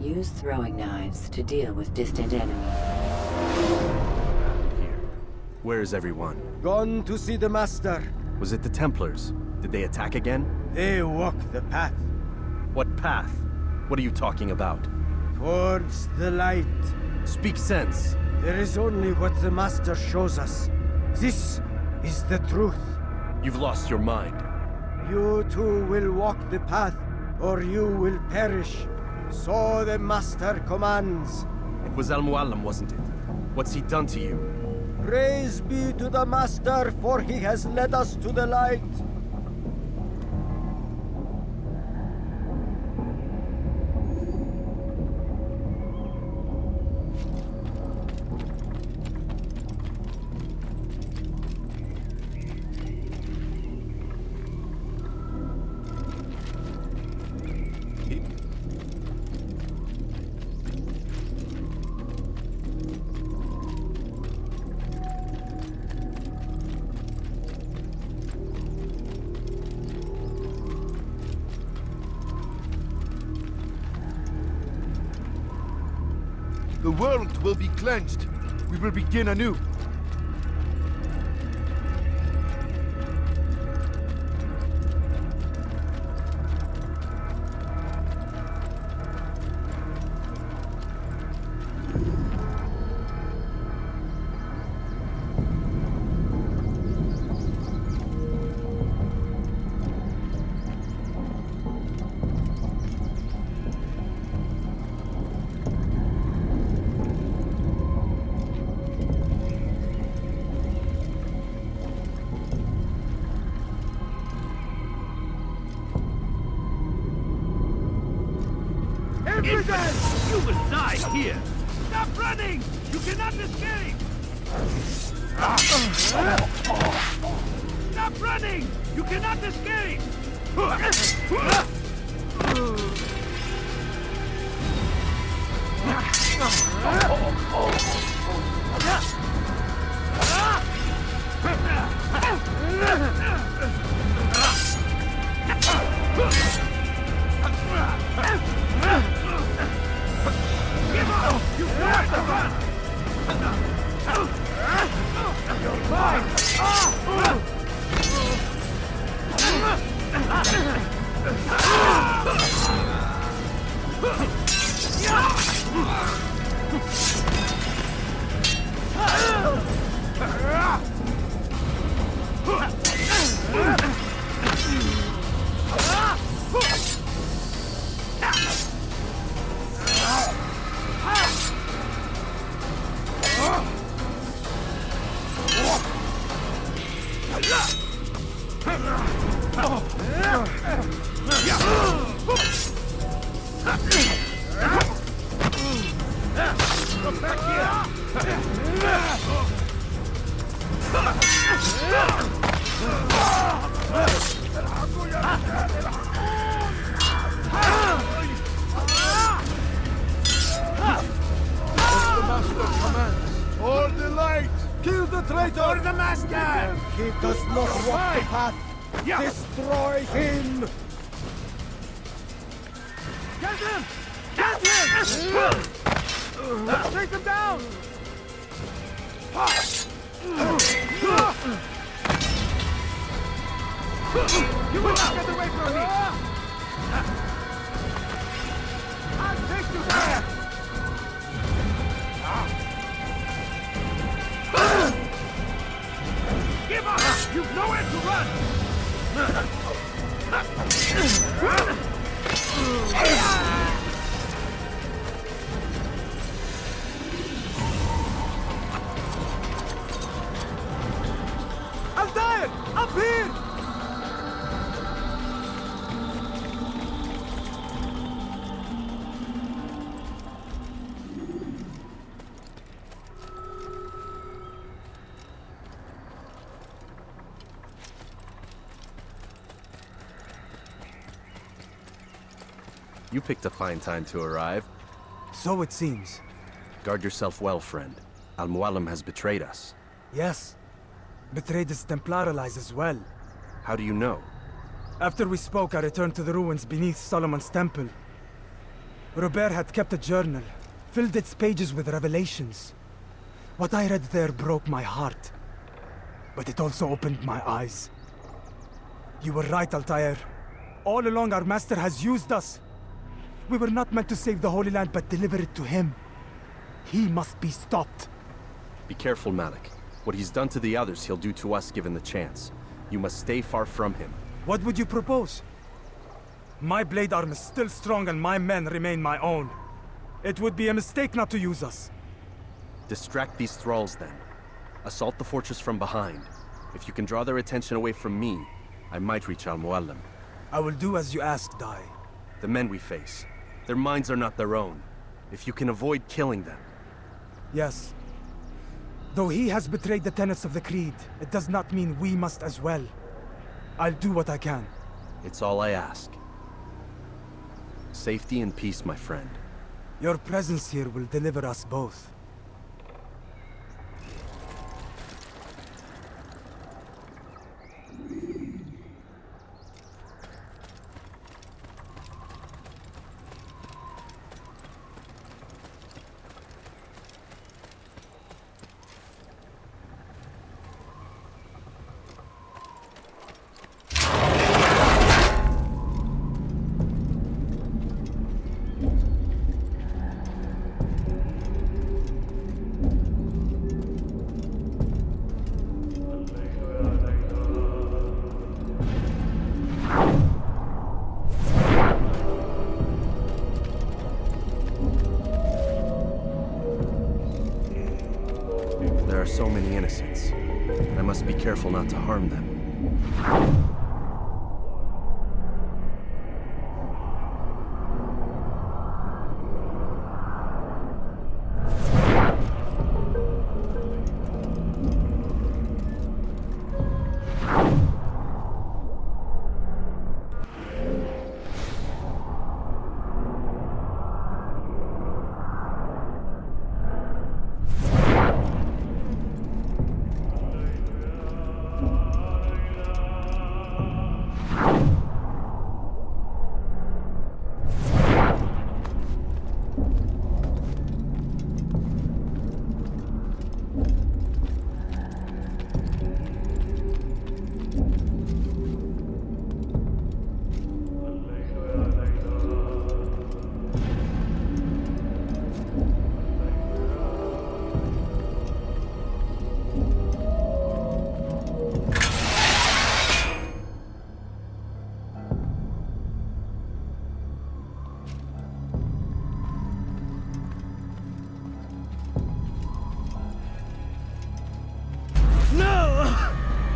Use throwing knives to deal with distant enemies. Here. Where is everyone? Gone to see the Master. Was it the Templars? Did they attack again? They walk the path. What path? What are you talking about? Towards the light. Speak sense. There is only what the Master shows us. This is the truth. You've lost your mind. You too will walk the path, or you will perish. So the Master commands. It was Mualim, wasn't it? What's he done to you? Praise be to the Master, for he has led us to the light. The world will be cleansed. We will begin anew. You will die here! Stop running! You cannot escape! Stop running! You cannot escape! Give up! You dare to run! You're mine! Come back here! Hold the light! Kill the traitor! For the Master! He does not walk the path. Destroy him! Get him! Get him! Let's take him down! You will not get away from me! I'll take you there! Give up! You've nowhere to run! Altaïr! Up here! You picked a fine time to arrive. So it seems. Guard yourself well, friend. Mualim has betrayed us. Yes. Betrayed his Templar allies as well. How do you know? After we spoke, I returned to the ruins beneath Solomon's temple. Robert had kept a journal, filled its pages with revelations. What I read there broke my heart. But it also opened my eyes. You were right, Altaïr. All along our master has used us. We were not meant to save the Holy Land, but deliver it to him. He must be stopped. Be careful, Malik. What he's done to the others, he'll do to us given the chance. You must stay far from him. What would you propose? My blade arm is still strong and my men remain my own. It would be a mistake not to use us. Distract these thralls then. Assault the fortress from behind. If you can draw their attention away from me, I might reach Mualim. I will do as you asked, Dai. The men we face, their minds are not their own. If you can avoid killing them. Yes. Though he has betrayed the tenets of the Creed, it does not mean we must as well. I'll do what I can. It's all I ask. Safety and peace, my friend. Your presence here will deliver us both. There are so many innocents. I must be careful not to harm them.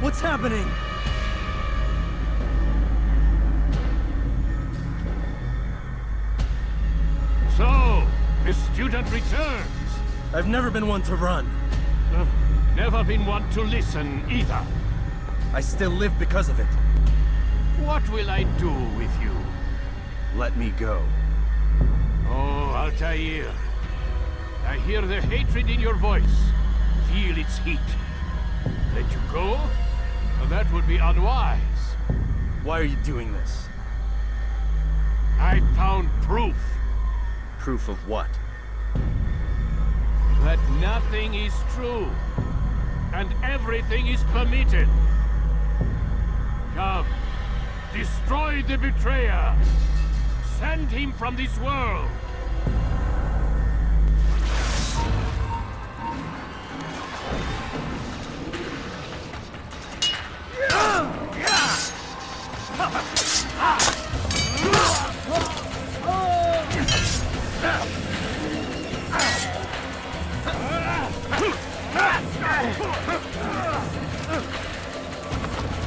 What's happening? So, the student returns. I've never been one to run. Never been one to listen either. I still live because of it. What will I do with you? Let me go. Oh, Altaïr. I hear the hatred in your voice. Feel its heat. Let you go? That would be unwise. Why are you doing this? I found proof. Proof of what? That nothing is true. And everything is permitted. Come. Destroy the betrayer. Send him from this world.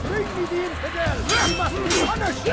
Bring me the infidel! He must be punished!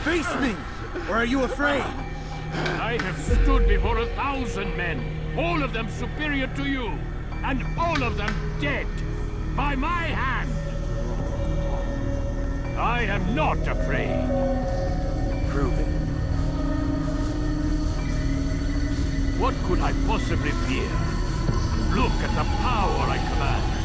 Face me! Or are you afraid? I have stood before 1,000 men, all of them superior to you, and all of them dead, by my hand. I am not afraid. Prove it. What could I possibly fear? Look at the power I command.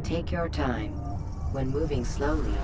Take your time. When moving slowly,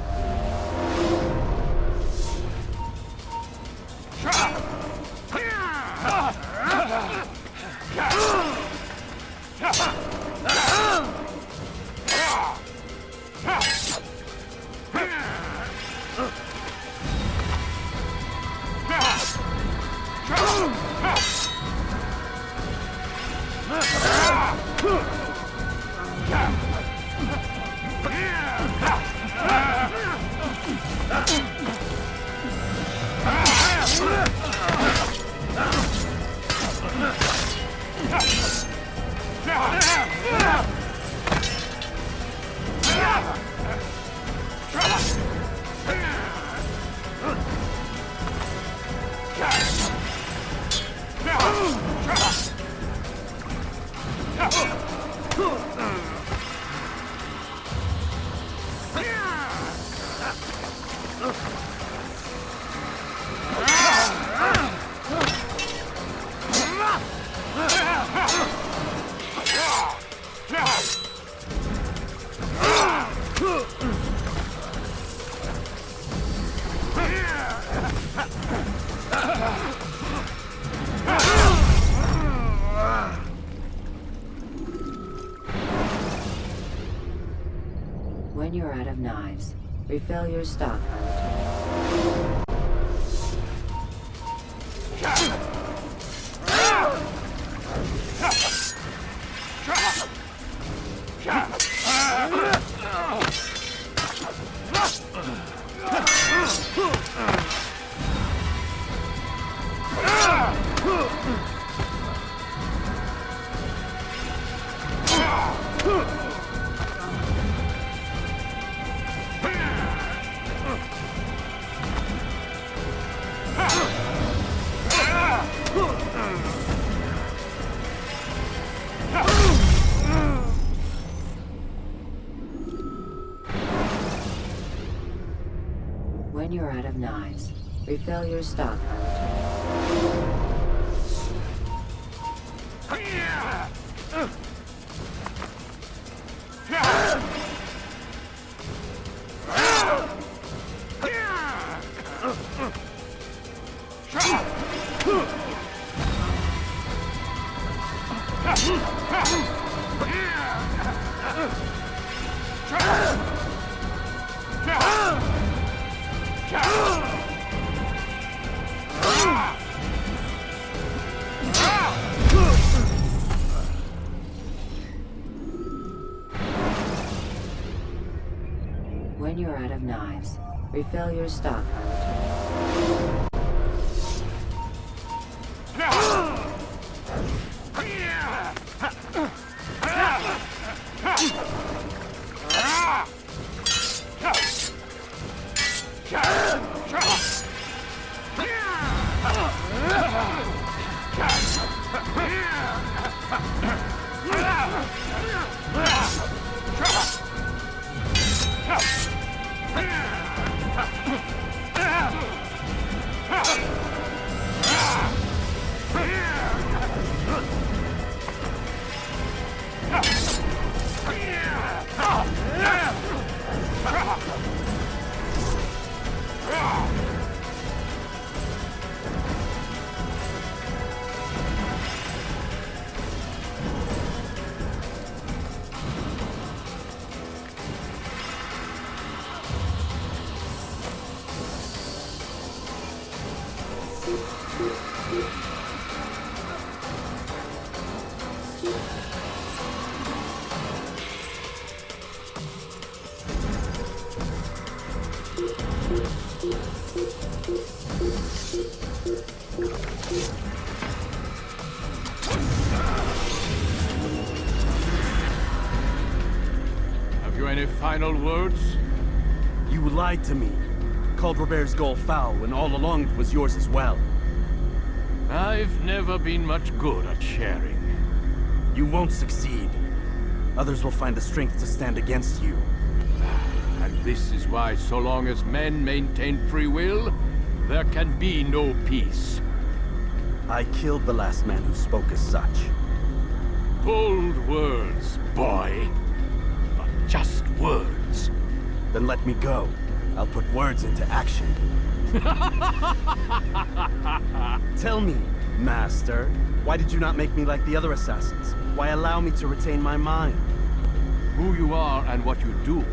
when you're out of knives, refill your stock. When you're out of knives, refill your stock. When you're out of knives, refill your stock. Have you any final words? You lied to me. Called Robert's goal foul when all along it was yours as well. I've never been much good at sharing. You won't succeed. Others will find the strength to stand against you. And this is why, so long as men maintain free will, there can be no peace. I killed the last man who spoke as such. Bold words, boy. But just Then let me go. I'll put words into action. Tell me, Master, why did you not make me like the other assassins? Why allow me to retain my mind? Who you are and what you do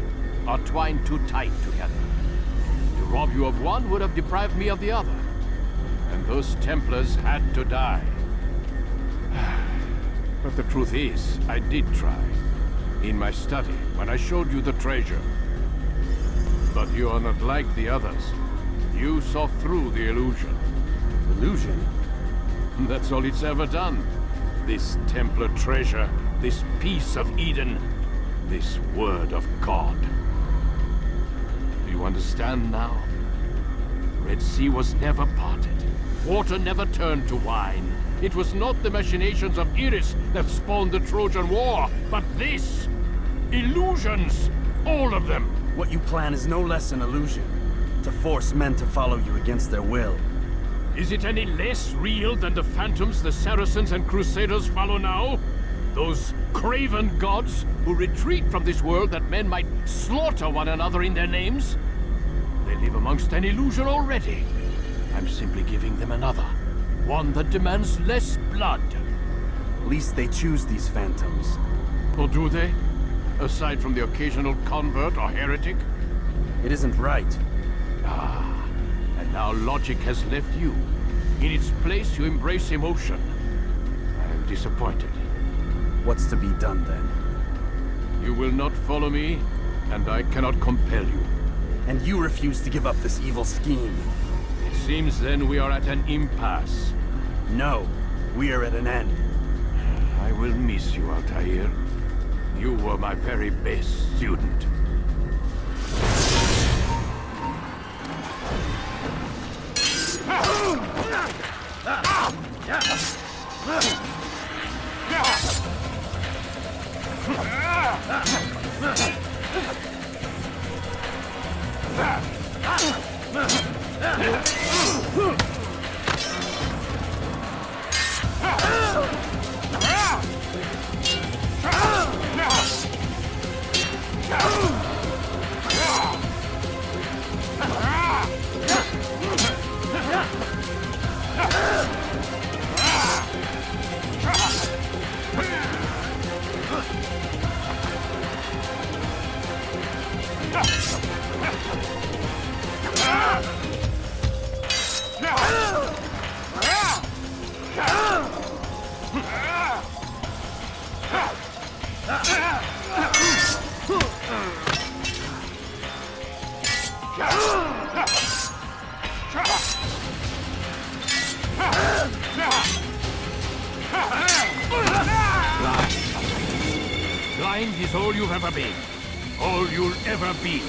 are twined too tight together. To rob you of one would have deprived me of the other. And those Templars had to die. But the truth is, I did try. In my study, when I showed you the treasure. But you are not like the others. You saw through the illusion. Illusion? That's all it's ever done. This Templar treasure, this piece of Eden, this word of God. Do you understand now? Red Sea was never parted. Water never turned to wine. It was not the machinations of Iris that spawned the Trojan War, but this! Illusions! All of them! What you plan is no less an illusion. To force men to follow you against their will. Is it any less real than the phantoms the Saracens and Crusaders follow now? Those craven gods who retreat from this world that men might slaughter one another in their names? They live amongst an illusion already. I'm simply giving them another. One that demands less blood. At least they choose these phantoms. Or do they? Aside from the occasional convert or heretic? It isn't right. Ah, and now logic has left you. In its place, you embrace emotion. I am disappointed. What's to be done then? You will not follow me, and I cannot compel you. And you refuse to give up this evil scheme. It seems then we are at an impasse. No, we are at an end. I will miss you, Altaïr. You were my very best student. Blind is all you've ever been. All you'll ever be.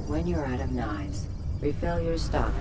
When you're out of knives, refill your stock.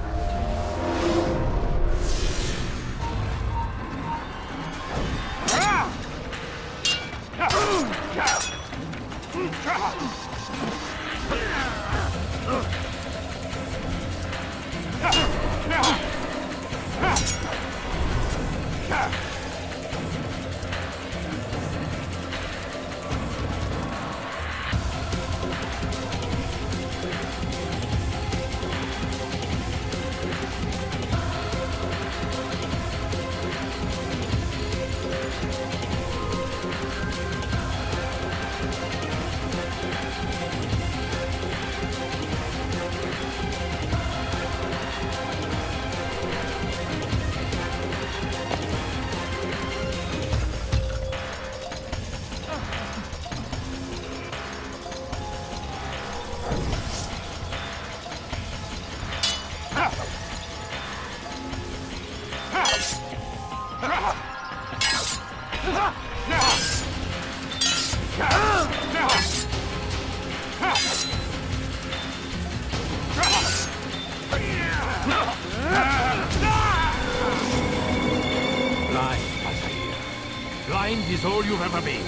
Blind is all you've ever been.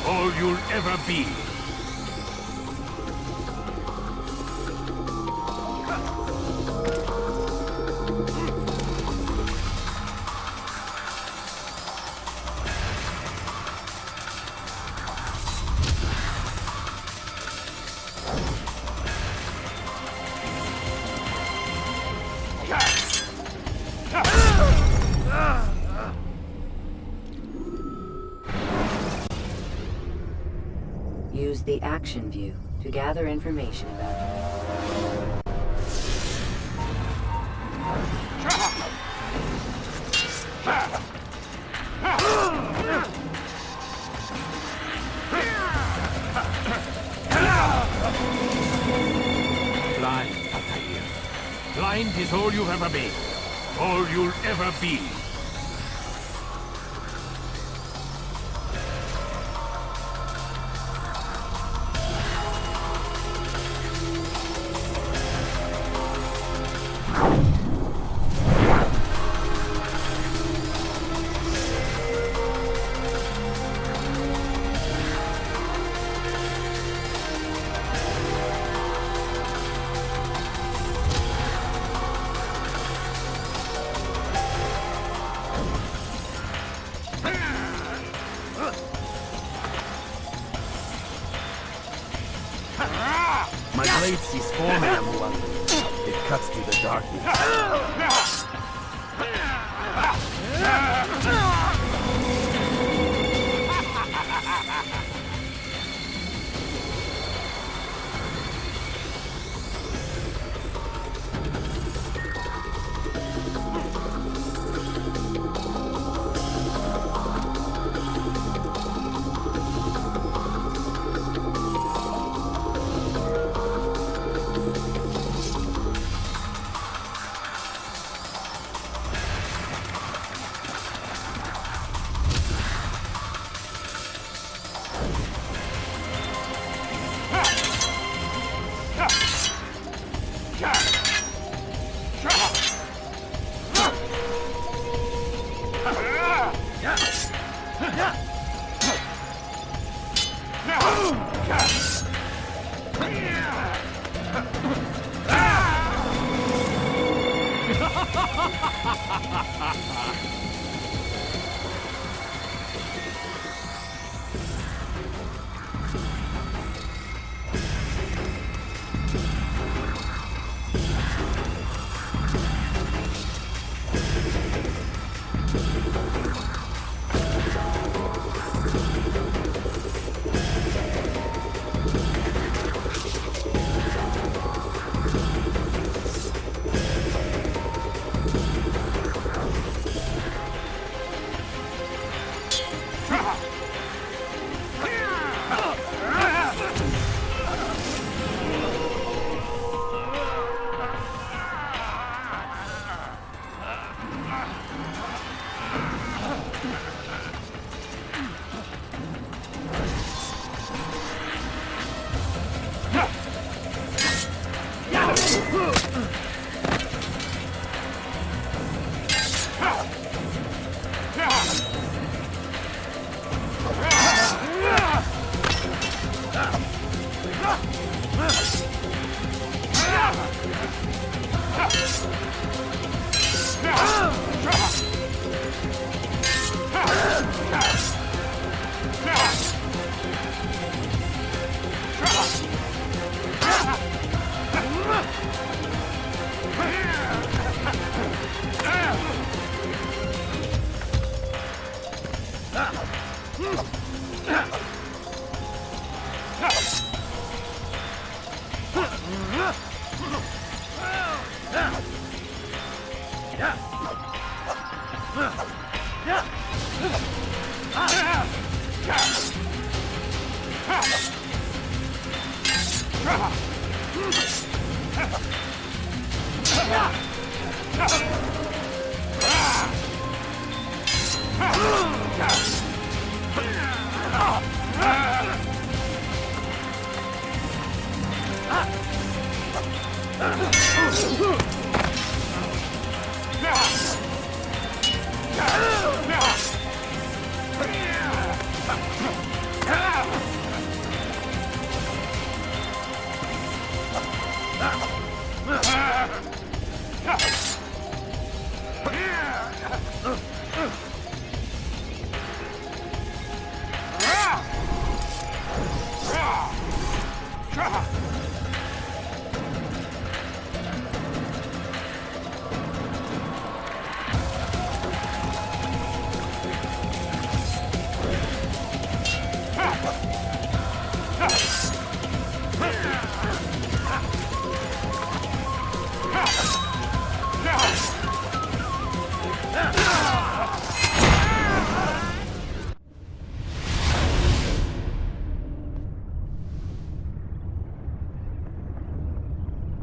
All you'll ever be. Use the action view to gather information about him. Blind, Altaïr. Blind is all you've ever been. All you'll ever be. My blade sees forming, Mualim. It cuts through the darkness.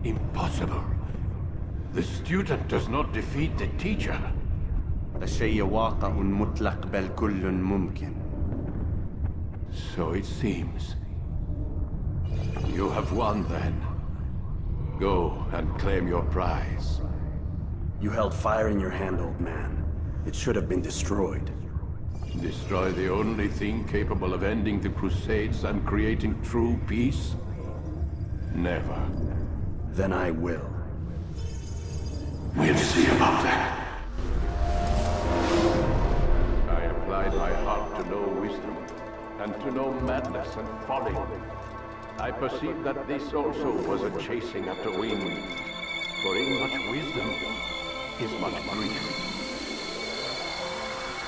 Impossible. The student does not defeat the teacher. الشيء واقع مطلق بل كل ممكن. So it seems. You have won then. Go and claim your prize. You held fire in your hand, old man. It should have been destroyed. Destroy the only thing capable of ending the Crusades and creating true peace? Never. Then I will. We'll see about that. I applied my heart to know wisdom, and to know madness and folly. I perceived that this also was a chasing after wind, for in much wisdom is much grief.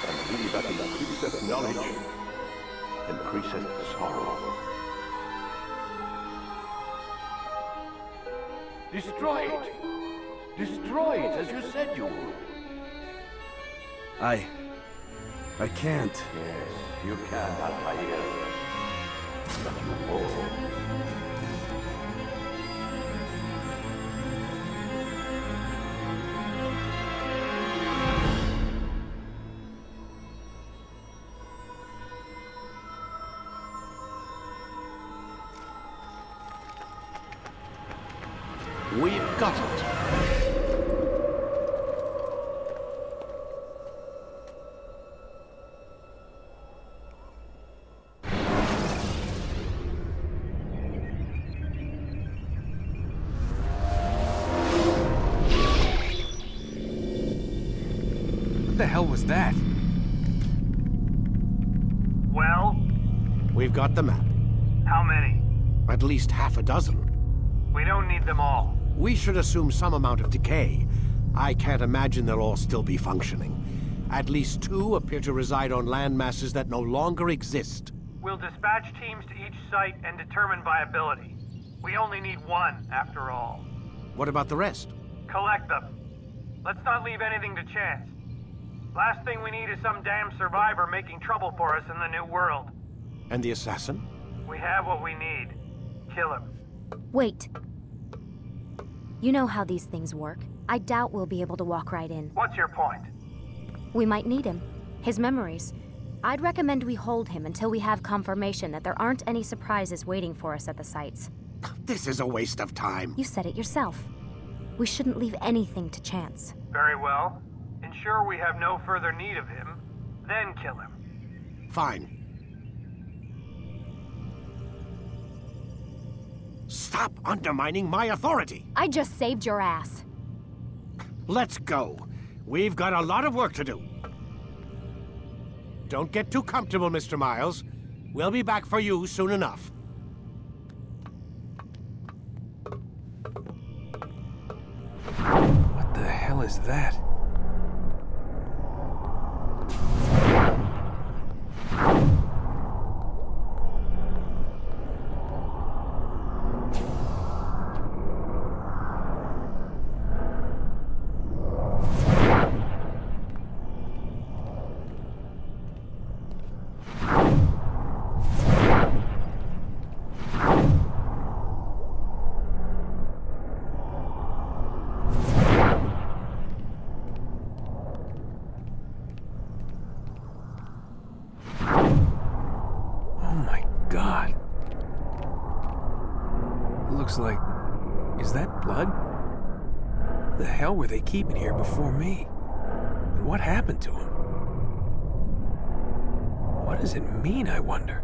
And he that increaseth knowledge, increaseth sorrow. Destroy it! Destroy it, as you said you would. I can't. Yes, you can, Altaïr. But you won't. We've got it. What the hell was that? Well? We've got the map. How many? At least half a dozen. We don't need them all. We should assume some amount of decay. I can't imagine they'll all still be functioning. At least 2 appear to reside on land masses that no longer exist. We'll dispatch teams to each site and determine viability. We only need 1, after all. What about the rest? Collect them. Let's not leave anything to chance. Last thing we need is some damn survivor making trouble for us in the new world. And the assassin? We have what we need. Kill him. Wait. You know how these things work. I doubt we'll be able to walk right in. What's your point? We might need him. His memories. I'd recommend we hold him until we have confirmation that there aren't any surprises waiting for us at the sites. This is a waste of time. You said it yourself. We shouldn't leave anything to chance. Very well. Ensure we have no further need of him, then kill him. Fine. Stop undermining my authority! I just saved your ass. Let's go. We've got a lot of work to do. Don't get too comfortable, Mr. Miles. We'll be back for you soon enough. What the hell is that? Like, is that blood? The hell were they keeping here before me? And what happened to him? What does it mean, I wonder?